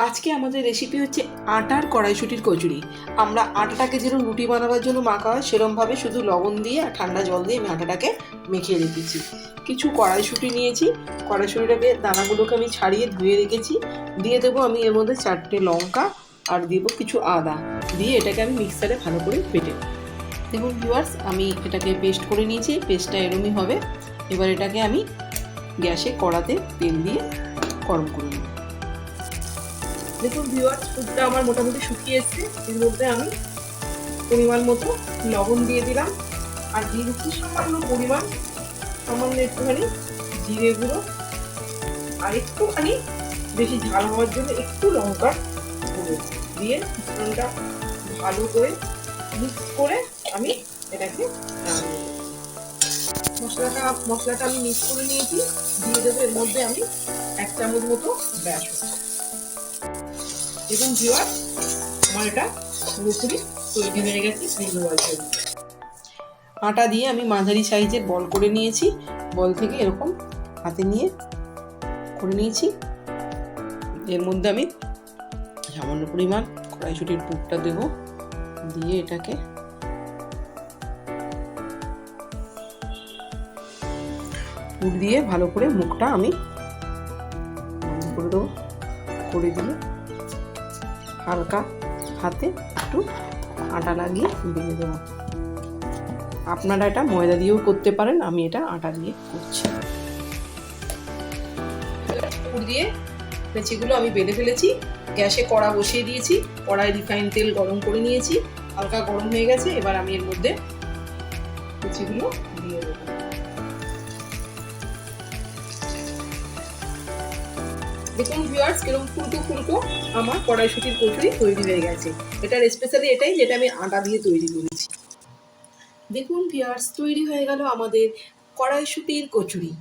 আজকে আমাদের রেসিপি হচ্ছে আটার কড়াইশুঁটির কচুরি। আমরা আটাটাকে যেরকম রুটি বানাবার জন্য মাখা হয় সেরমভাবে শুধু লবণ দিয়ে আর ঠান্ডা জল দিয়ে আমি আটাটাকে মেখে রেখেছি। কিছু কড়াইশুঁটি নিয়েছি, কড়াইশুঁটিটাকে দানাগুলোকে আমি ছাড়িয়ে ধুয়ে রেখেছি। দিয়ে দেবো আমি এর মধ্যে 4টে লঙ্কা আর দেবো কিছু আদা, দিয়ে এটাকে আমি মিক্সারে ভালো করে বেটে দেখুন ভিউয়ার্স, আমি এটাকে পেস্ট করে নিয়েছি। পেস্টটা এরমই হবে। এবার এটাকে আমি গ্যাসে কড়াতে তেল দিয়ে গরম করে নেব। দেখুন ভিউয়ার্স, দুধটা আমার মোটামুটি শুকিয়ে এসছে। এর মধ্যে আমি পরিমাণ মতো লবণ দিয়ে দিলাম আর দিয়ে দিচ্ছি সামান্য একটুখানি জিরে গুঁড়ো আর একটুখানি বেশি ঝাল হওয়ার জন্য একটু লঙ্কার গুঁড়ো দিয়ে ফোড়নটা ভালো করে মিক্স করে আমি এটাকে মশলাটা আমি মিক্স করে নিয়েছি। দিয়ে দেবো এর মধ্যে আমি 1 চামচ মতো বেসন। দেখুন ভিউয়ার্স, আমার এটা পুরোপুরি তৈরি হয়ে গেছে স্প্রিং রোলের জন্য। আটা দিয়ে আমি মাঝারি সাইজের বল করে নিয়েছি। বল থেকে এরকম হাতে নিয়ে করে নিয়েছি। এর মধ্যে আমি সামান্য পরিমাণ কড়াইশুঁটির পুরটা দেবো, দিয়ে এটাকে পুর দিয়ে ভালো করে মুখটা আমি বন্ধ করে দেবো। করে দিয়ে হালকা হাতে একটু আটা লাগিয়ে বেলে দেবো। আপনারা এটা ময়দা দিয়েও করতে পারেন, আমি এটা আটা দিয়ে করছি। পুর দিয়ে লেচিগুলো আমি বেলে ফেলেছি। গ্যাসে কড়া বসিয়ে দিয়েছি। কড়ায় রিফাইন তেল গরম করে নিয়েছি, হালকা গরম হয়ে গেছে। এবার আমি এর মধ্যে লেচিগুলো দিয়ে দেবো। দেখুন ভিউয়ার্স, কিরকম ফুলকো আমার কড়াইশুঁটির কচুরি তৈরি হয়ে গেছে। এটার স্পেশালি এটাই যেটা আমি আটা দিয়ে তৈরি করেছি। দেখুন ভিউয়ার্স, তৈরি হয়ে গেল আমাদের কড়াইশুঁটির কচুরি।